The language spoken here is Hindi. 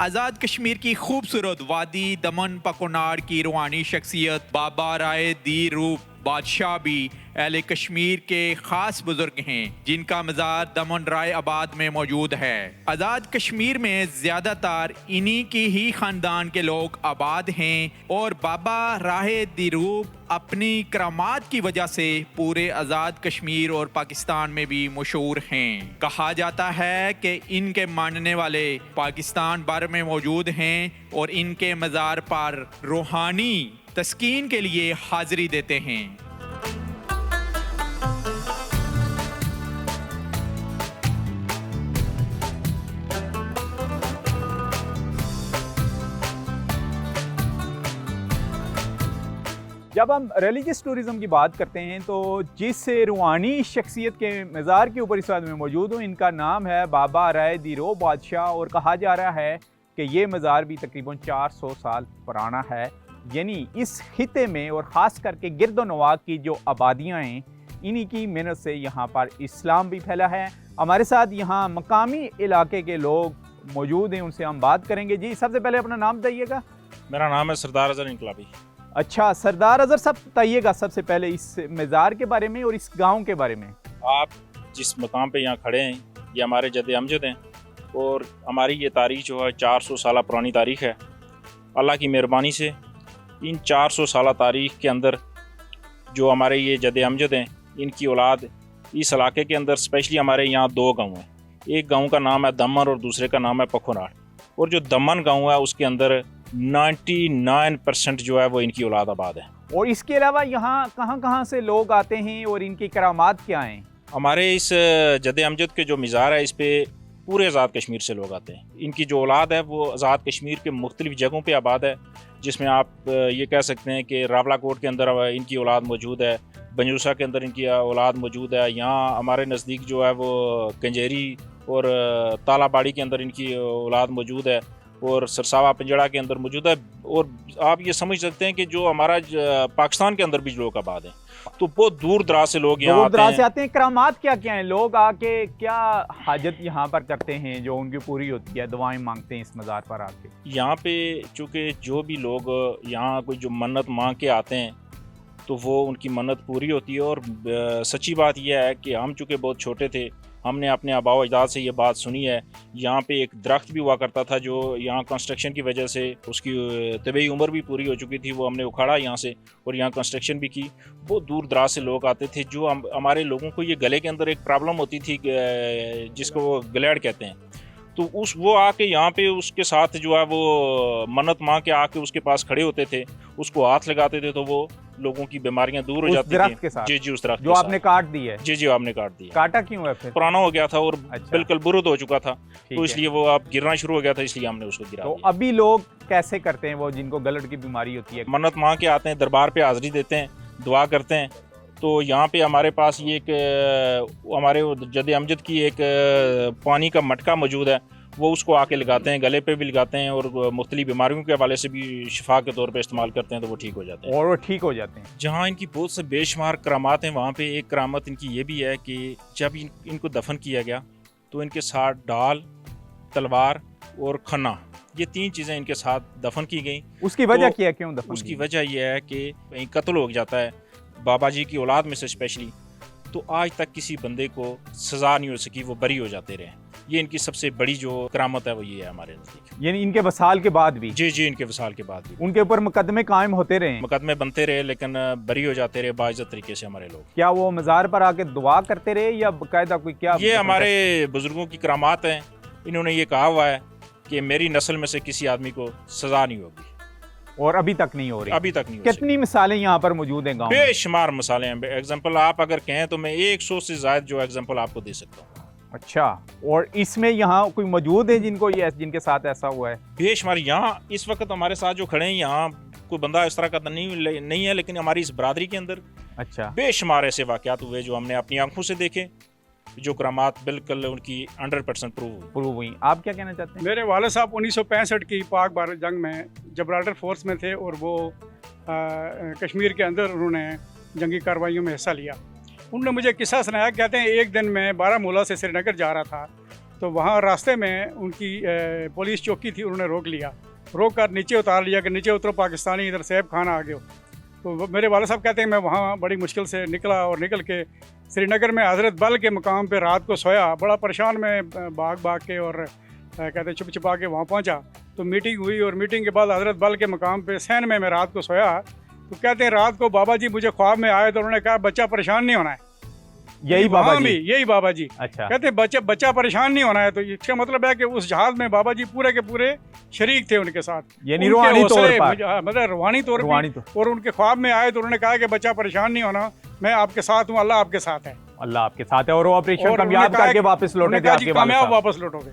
आज़ाद कश्मीर की खूबसूरत वादी दमन पकोनार की रूहानी शख्सियत बाबा राय दी रूप बादशाह भी अहले कश्मीर के खास बुजुर्ग हैं, जिनका मज़ार दमन राय आबाद में मौजूद है। आज़ाद कश्मीर में ज़्यादातर इन्हीं की ही ख़ानदान के लोग आबाद हैं और बाबा राय दी रूप अपनी करामात की वजह से पूरे आज़ाद कश्मीर और पाकिस्तान में भी मशहूर हैं। कहा जाता है कि इनके मानने वाले पाकिस्तान भर में मौजूद हैं और इनके मज़ार पर रूहानी तस्कीन के लिए हाजिरी देते हैं। जब हम रिलीजियस टूरिज़म की बात करते हैं तो जिस रूहानी शख्सियत के मज़ार के ऊपर इस वक्त में मौजूद हूँ, इनका नाम है बाबा राय दी रूप बादशाह और कहा जा रहा है कि ये मज़ार भी तकरीबन 400 साल पुराना है। यानी इस खिते में और ख़ास करके गिरदोनवा की जो आबादियाँ हैं, इन्हीं की मेहनत से यहाँ पर इस्लाम भी फैला है। हमारे साथ यहाँ मकामी इलाके के लोग मौजूद हैं, उनसे हम बात करेंगे। जी, सबसे पहले अपना नाम बताइएगा। मेरा नाम है सरदार अजहर इनकलाबी। अच्छा, सरदार अजहर साहब बताइएगा सबसे पहले इस मज़ार के बारे में और इस गांव के बारे में। आप जिस मकाम पे यहाँ खड़े हैं, ये हमारे जद अमजद हैं और हमारी ये तारीख़ जो है 400 साल पुरानी तारीख़ है। अल्लाह की मेहरबानी से इन 400 साल तारीख़ के अंदर जो हमारे ये जद अमजद हैं, इनकी औलाद इस इलाके के अंदर स्पेशली हमारे यहाँ 2 गाँव हैं। एक गाँव का नाम है दमन और दूसरे का नाम है पखोनार। और जो दमन गाँव है उसके अंदर 99% जो है वो इनकी औलाद आबाद है। और इसके अलावा यहाँ कहाँ से लोग आते हैं और इनकी करामात क्या हैं? हमारे इस जद अमजद के जो मज़ार है, इस पे पूरे आज़ाद कश्मीर से लोग आते हैं। इनकी जो औलाद है वो आज़ाद कश्मीर के मुख्तलिफ़ जगहों पे आबाद है, जिसमें आप ये कह सकते हैं कि रावलाकोट के अंदर इनकी औलाद मौजूद है, बंजूसा के अंदर इनकी औलाद मौजूद है, यहाँ हमारे नज़दीक जो है वो कंजेरी और तालाबाड़ी के अंदर इनकी औलाद मौजूद है, और सरसावा पिंजड़ा के अंदर मौजूद है। और आप ये समझ सकते हैं कि जो हमारा पाकिस्तान के अंदर भी लोग आबाद हैं, तो बहुत दूर दराज से लोग यहाँ आते हैं। करामात क्या क्या हैं? लोग आके क्या हाजत यहाँ पर करते हैं जो उनकी पूरी होती है, दुआएं मांगते हैं इस मज़ार पर आके? यहाँ पे चूँकि जो भी लोग यहाँ कोई जो मन्नत मांग के आते हैं तो वो उनकी मन्नत पूरी होती है। और सच्ची बात यह है कि हम चूँकि बहुत छोटे थे, हमने अपने आबाओ अजदाद से ये बात सुनी है। यहाँ पे एक दरख्त भी हुआ करता था जो यहाँ कंस्ट्रक्शन की वजह से उसकी तबी उम्र भी पूरी हो चुकी थी, वो हमने उखाड़ा यहाँ से और यहाँ कंस्ट्रक्शन भी की। बहुत दूर दराज से लोग आते थे। जो हमारे लोगों को ये गले के अंदर एक प्रॉब्लम होती थी जिसको वो ग्लैड कहते हैं, तो वो आके यहाँ पे उसके साथ जो है वो मन्नत मांग के आके उसके पास खड़े होते थे, उसको हाथ लगाते थे, तो वो लोगों की बीमारियां दूर हो जाती थी। के साथ? जी जी, उस दरख्त जो आपने काट दी है? जी जी, आपने काट दिया। काटा क्यों है फिर? पुराना हो गया था और अच्छा। बिल्कुल बुरुद हो चुका था, तो इसलिए वो अब गिरना शुरू हो गया था, इसलिए हमने उसको गिरा तो दिया। अभी लोग कैसे करते हैं वो जिनको गलट की बीमारी होती है? मन्नत मांग के आते हैं, दरबार पे हाजिरी देते हैं, दुआ करते हैं। तो यहाँ पे हमारे पास ये एक हमारे जद अमजद की एक पानी का मटका मौजूद है, वो उसको आके लगाते हैं, गले पे भी लगाते हैं और मुख्तलिफ बीमारियों के हवाले से भी शिफा के तौर पे इस्तेमाल करते हैं, तो वो ठीक हो जाते हैं। और वो ठीक हो जाते हैं। जहाँ इनकी बहुत से बेशुमार करामात हैं, वहाँ पे एक करामत इनकी ये भी है कि जब इनको दफन किया गया तो इनके साथ डाल, तलवार और खन्ना, ये 3 चीज़ें इनके साथ दफन की गई। उसकी वजह क्या है, क्यों दफन? उसकी वजह यह है कि कहीं कत्ल हो जाता है बाबा जी की औलाद में से स्पेशली, तो आज तक किसी बंदे को सज़ा नहीं हो सकी, वो बरी हो जाते रहे। ये इनकी सबसे बड़ी जो करामत है वो ये है हमारे नज़दीक। यानी इनके वसाल के बाद भी? जी जी, इनके वसाल के बाद भी उनके ऊपर मुकदमे कायम होते रहे? मुकदमे बनते रहे, लेकिन बरी हो जाते रहे बाइज्जत तरीके से हमारे लोग। क्या वो मज़ार पर आके दुआ करते रहे या बाकायदा कोई क्या? ये हमारे बुजुर्गों की करामात हैं। इन्होंने ये कहा हुआ है कि मेरी नस्ल में से किसी आदमी को सज़ा नहीं होगी, और अभी तक नहीं हो रही? अभी तक नहीं हो कितनी मिसालें यहाँ पर मौजूद हैं गाँव में? बेशुमार मिसालें हैं। एग्जाम्पल आप अगर कहें तो मैं 100 से ज़्यादा जो एग्जाम्पल आपको दे सकता हूँ। अच्छा, और इसमें यहाँ कोई मौजूद है जिनके साथ ऐसा हुआ है? बेशुमार। यहाँ इस वक्त हमारे साथ जो खड़े हैं, यहाँ कोई बंदा इस तरह का नहीं है, लेकिन हमारी इस बरादरी के अंदर अच्छा बेशुमार ऐसे वाक़यात हुए जो हमने अपनी आंखों से देखे, जो करामात बिल्कुल उनकी 100% प्रूव हुई। आप क्या कहना चाहते हैं? मेरे वाले साहब 1965 की पाक भारत जंग में जबराल्टर फोर्स में थे और वो कश्मीर के अंदर उन्होंने जंगी कार्रवाइयों में हिस्सा लिया। उन्होंने मुझे किस्सा सुनाया, कहते हैं एक दिन मैं बारामूला से श्रीनगर जा रहा था, तो वहाँ रास्ते में उनकी पुलिस चौकी थी, उन्होंने रोक लिया, रोक कर नीचे उतार लिया कि नीचे उतरो पाकिस्तानी, इधर सैफ खान आ गए हो। तो मेरे वाला साहब कहते हैं मैं वहाँ बड़ी मुश्किल से निकला और निकल के श्रीनगर में हज़रत बल के मकाम पे रात को सोया, बड़ा परेशान में भाग भाग के और कहते छुप छुपा के वहाँ पहुँचा। तो मीटिंग हुई और मीटिंग के बाद हज़रत बल के मकाम पे सैन में मैं रात को सोया। तो कहते हैं रात को बाबा जी मुझे ख्वाब में आए तो उन्होंने कहा बच्चा परेशान नहीं होना है। यही बाबा जी? यही बाबा जी। अच्छा। कहते हैं बच्चा परेशान नहीं होना है। तो इसका मतलब है कि उस जहाज में बाबा जी पूरे के पूरे शरीक थे उनके साथ, यानी रूहानी तौर पर, मतलब रूहानी तौर पर। और उनके ख्वाब में आए तो उन्होंने कहा कि बच्चा परेशान नहीं होना, मैं आपके साथ हूँ, अल्लाह आपके साथ है। अल्लाह आपके साथ है। और वो ऑपरेशन कामयाब करके वापस लौटे थे आपके वालिद साहब? कामयाब वापस लौटोगे।